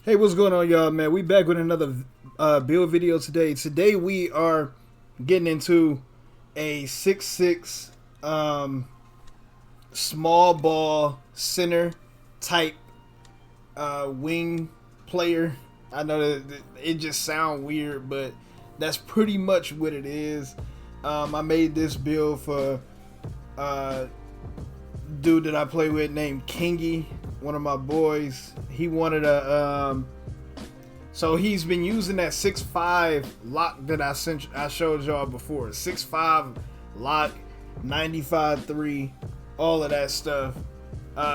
Hey, what's going on, y'all, man? We back with another build video today. Today we are getting into a 6'6" small ball center type wing player. I know that it just sounds weird, but that's pretty much what it is. I made this build for dude that I play with named Kingy, one of my boys. He wanted a so he's been using that 6'5" lock that I showed y'all before. 6'5" lock, 95.3, all of that stuff.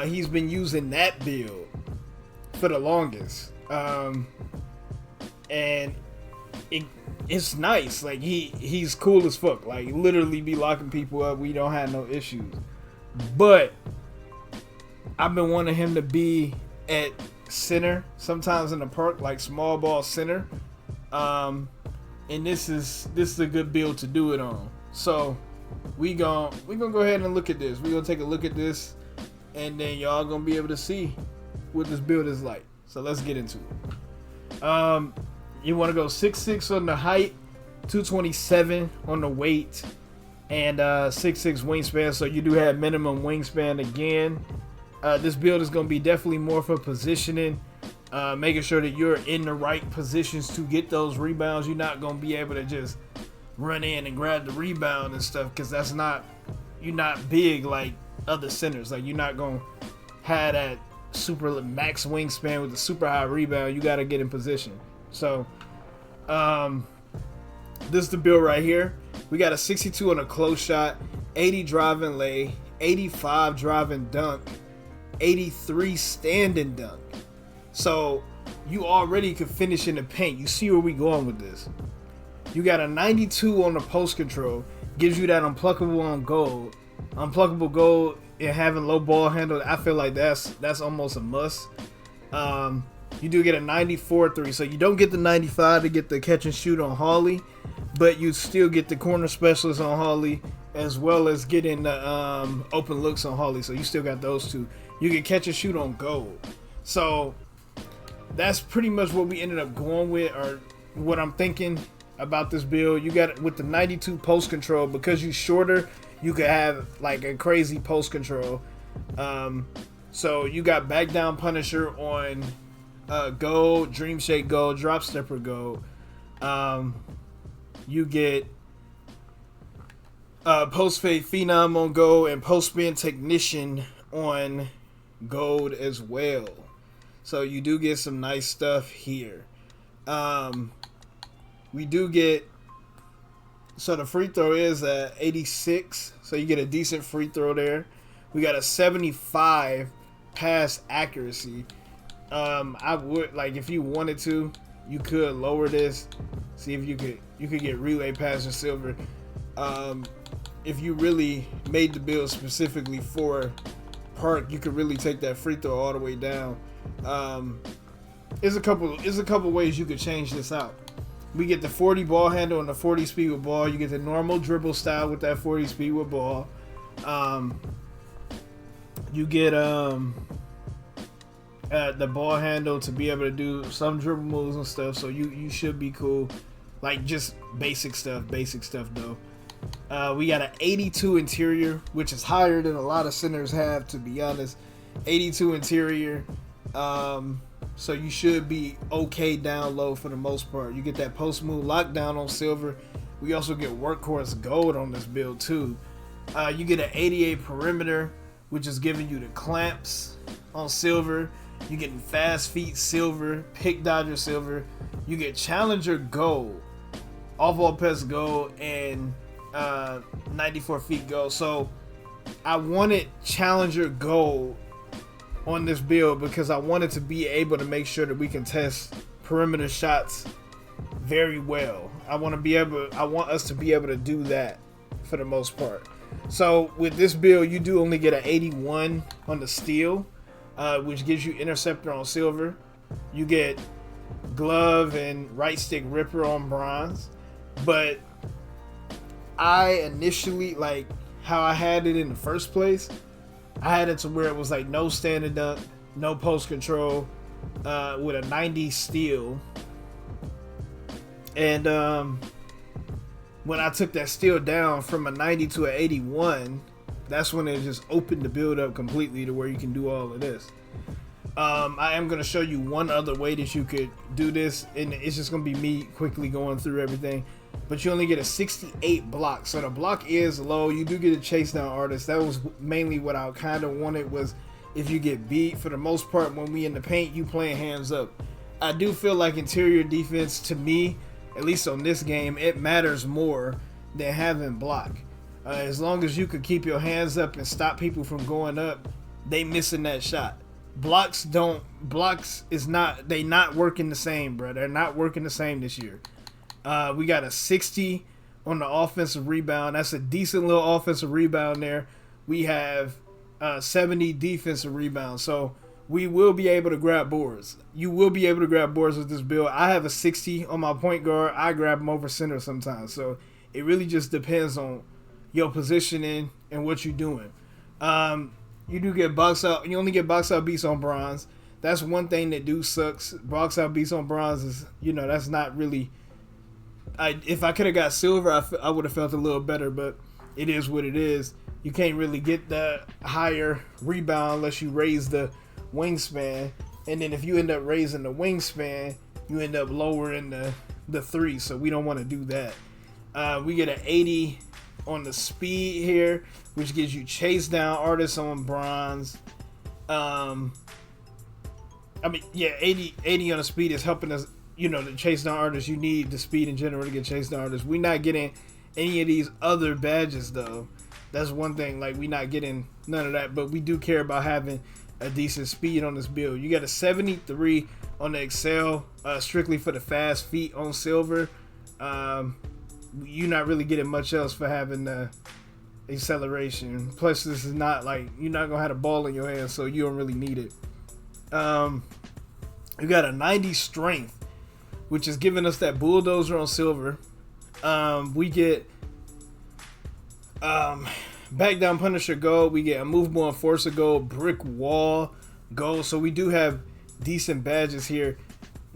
He's been using that build for the longest. And it's nice. Like he's cool as fuck. Like literally be locking people up. We don't have no issues. But I've been wanting him to be at center sometimes in the park, like small ball center. And this is a good build to do it on. So we gonna go ahead and look at this. We're gonna take a look at this, and then y'all gonna be able to see what this build is like. So let's get into it. You want to go 6'6" on the height, 227 on the weight, and 6'6" wingspan. So you do have minimum wingspan again. This build is going to be definitely more for positioning, making sure that you're in the right positions to get those rebounds. You're not going to be able to just run in and grab the rebound and stuff, because you're not big like other centers. Like you're not going to have that super max wingspan with the super high rebound. You got to get in position. So this is the build right here. We got a 62 on a close shot, 80 driving lay, 85 driving dunk, 83 standing dunk. So you already could finish in the paint. You see where we going with this. You got a 92 on the post control, gives you that unpluckable on gold. Unpluckable gold and having low ball handle, I feel like that's almost a must. You do get a 94-3, so you don't get the 95 to get the catch and shoot on Hawley, but you still get the corner specialist on Hawley, as well as getting the open looks on Hawley. So you still got those two. You can catch and shoot on gold. So that's pretty much what we ended up going with, or what I'm thinking about this build. You got it with the 92 post control, because you're shorter, you could have like a crazy post control. So you got back down Punisher on gold, Dream Shake gold, Drop Stepper gold. You get Post Fade Phenom on gold and Post Spin Technician on gold as well. So you do get some nice stuff here. We do get, so the free throw is at 86, so you get a decent free throw there. We got a 75 pass accuracy. I would, like, if you wanted to, you could lower this, see if you could get relay pass or silver. If you really made the build specifically for park, you could really take that free throw all the way down. There's a couple ways you could change this out. We get the 40 ball handle and the 40 speed with ball. You get the normal dribble style with that 40 speed with ball. You get the ball handle to be able to do some dribble moves and stuff. So you should be cool. Like just basic stuff though. We got an 82 interior, which is higher than a lot of centers have, to be honest. 82 interior. So you should be okay down low for the most part. You get that post move lockdown on silver. We also get workhorse gold on this build too. You get an 88 perimeter, which is giving you the clamps on silver. You get fast feet silver, pick dodger silver. You get challenger gold, off ball pass gold, and 94 feet gold. So I wanted challenger gold on this build because I wanted to be able to make sure that we can test perimeter shots very well. I want us to be able to do that for the most part. So with this build, you do only get an 81 on the steel, which gives you interceptor on silver. You get glove and right stick ripper on bronze. But I initially, like how I had it in the first place, I had it to where it was like no standing dunk, no post control, with a 90 steel. And when I took that steel down from a 90 to an 81, that's when it just opened the build up completely to where you can do all of this. I am going to show you one other way that you could do this, and it's just going to be me quickly going through everything. But you only get a 68 block, so the block is low. You do get a chase down artist. That was mainly what I kind of wanted, was if you get beat, for the most part, when we in the paint, you playing hands up. I do feel like interior defense, to me, at least on this game, it matters more than having block. As long as you could keep your hands up and stop people from going up, they missing that shot. Blocks is not, they not working the same, bro. They're not working the same this year. We got a 60 on the offensive rebound. That's a decent little offensive rebound there. We have 70 defensive rebounds. So we will be able to grab boards. You will be able to grab boards with this build. I have a 60 on my point guard. I grab them over center sometimes. So it really just depends on your positioning and what you're doing. You do get box out. You only get box out beats on bronze. That's one thing that sucks. Box out beats on bronze is, that's not really. If I could have got silver, I would have felt a little better, but it is what it is. You can't really get the higher rebound unless you raise the wingspan, and then if you end up raising the wingspan, you end up lowering the three. So we don't want to do that. We get an 80 on the speed here, which gives you chase down artists on bronze. 80 on the speed is helping us, to chase down artists. You need the speed in general to get chase down artists. We're not getting any of these other badges though. That's one thing, like we're not getting none of that, but we do care about having a decent speed on this build. You got a 73 on the Excel, strictly for the fast feet on silver. You're not really getting much else for having the acceleration. Plus, this is not like, you're not gonna have the ball in your hand, so you don't really need it. You got a 90 strength, which is giving us that bulldozer on silver. We get back down Punisher gold. We get a movable enforcer gold, brick wall gold. So we do have decent badges here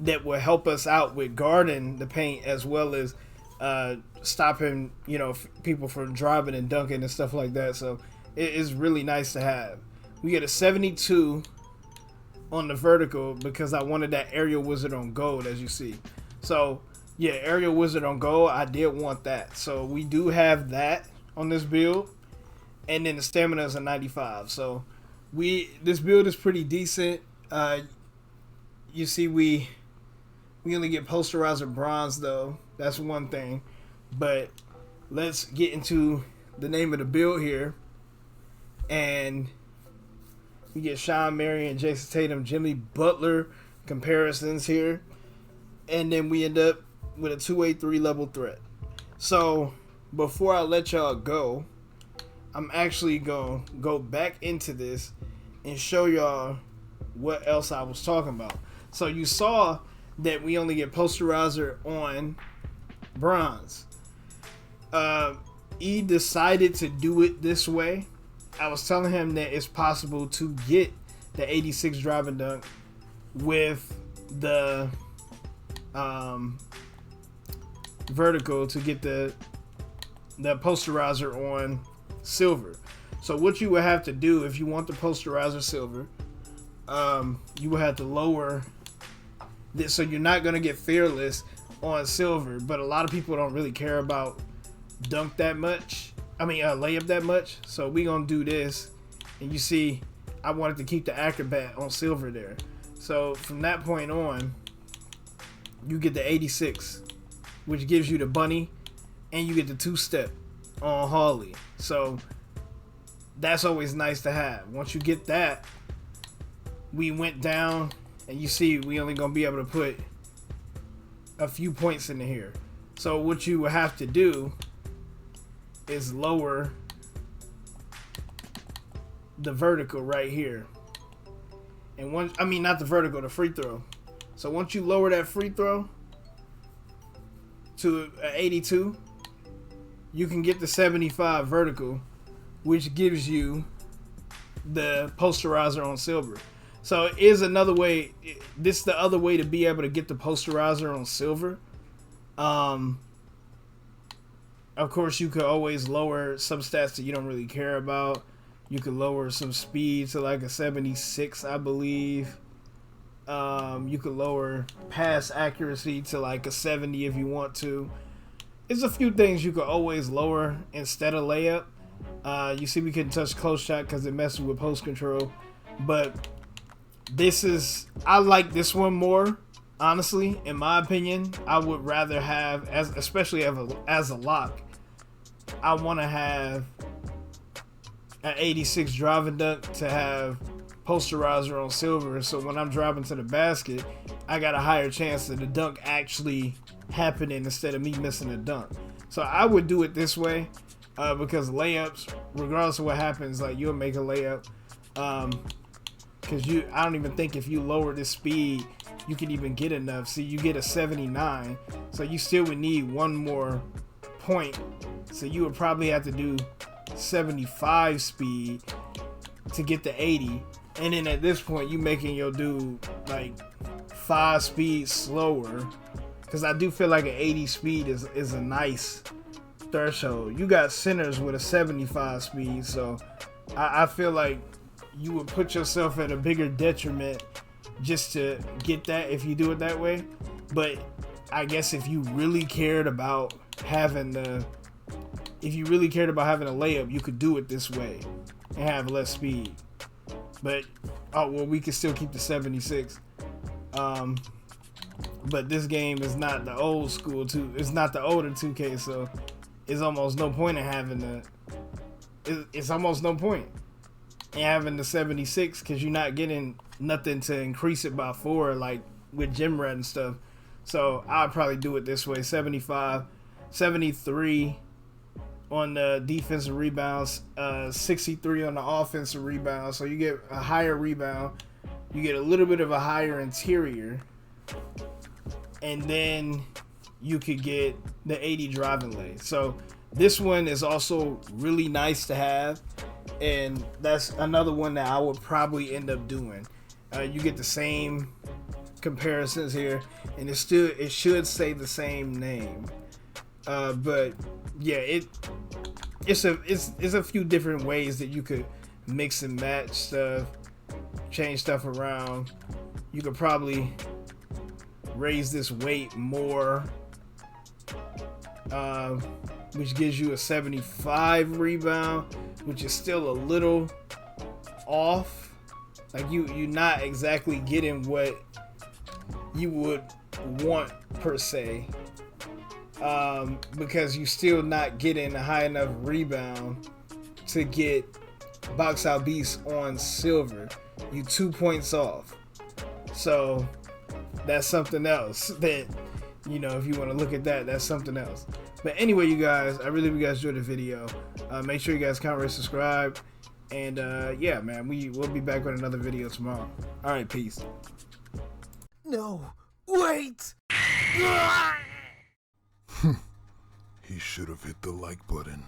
that will help us out with guarding the paint, as well as stopping people from driving and dunking and stuff like that. So it is really nice to have. We get a 72 on the vertical because I wanted that aerial wizard on gold, as you see. So yeah, aerial wizard on gold, I did want that. So we do have that on this build. And then the stamina is a 95. So this build is pretty decent. You see, we only get posterizer bronze though. That's one thing. But let's get into the name of the build here. And we get Sean Marion, Jason Tatum, Jimmy Butler comparisons here. And then we end up with a 283 level threat. So before I let y'all go, I'm actually going to go back into this and show y'all what else I was talking about. So you saw that we only get posterizer on bronze. E decided to do it this way. I was telling him that it's possible to get the 86 driving dunk with the vertical to get the posterizer on silver. So what you would have to do if you want the posterizer silver, you would have to lower this, so you're not going to get fearless on silver. But a lot of people don't really care about dunk that much, layup that much. So we gonna do this, and you see I wanted to keep the acrobat on silver there. So from that point on, you get the 86, which gives you the bunny, and you get the two-step on Harley. So that's always nice to have. Once you get that, we went down, and you see we only gonna be able to put a few points into here. So what you will have to do is lower the vertical right here. And not the vertical, the free throw. So once you lower that free throw to 82, you can get the 75 vertical, which gives you the posterizer on silver. So it is another way. This is the other way to be able to get the posterizer on silver. Of course, you could always lower some stats that you don't really care about. You could lower some speed to like a 76, I believe. You could lower pass accuracy to like a 70 if you want to. There's a few things you could always lower instead of layup. You see we couldn't touch close shot because it messes with post control. But I like this one more. Honestly, in my opinion, I would rather have, especially as a lock, I want to have an 86 driving dunk to have posterizer on silver, so when I'm driving to the basket, I got a higher chance of the dunk actually happening instead of me missing a dunk. So I would do it this way, because layups, regardless of what happens, like you'll make a layup, because I don't even think if you lower the speed, you can even get enough. See, you get a 79, so you still would need one more point. So you would probably have to do 75 speed to get the 80. And then at this point, you making your dude like 5 speed slower. Because I do feel like an 80 speed is a nice threshold. You got centers with a 75 speed. So I feel like you would put yourself at a bigger detriment just to get that if you do it that way. But I guess if you really cared about having a layup, you could do it this way and have less speed. But we can still keep the 76. But this game is not the old school it's not the older 2K, so it's almost no point in having it's almost no point in having the 76 because you're not getting nothing to increase it by 4 like with gym rat and stuff. So I'll probably do it this way: 75, 73 on the defensive rebounds, 63 on the offensive rebounds. So you get a higher rebound, you get a little bit of a higher interior, and then you could get the 80 driving lane. So this one is also really nice to have, and that's another one that I would probably end up doing. You get the same comparisons here, and it should say the same name. But yeah, it's a few different ways that you could mix and match stuff, change stuff around. You could probably raise this weight more, which gives you a 75 rebound, which is still a little off. Like you're not exactly getting what you would want per se. Because you're still not getting a high enough rebound to get box out beast on silver. You 2 points off. So that's something else that, if you want to look at that, that's something else. But anyway, you guys, I really hope you guys enjoyed the video. Make sure you guys comment, rate, subscribe. And yeah, man, we'll be back with another video tomorrow. All right, peace. No, wait! He should have hit the like button.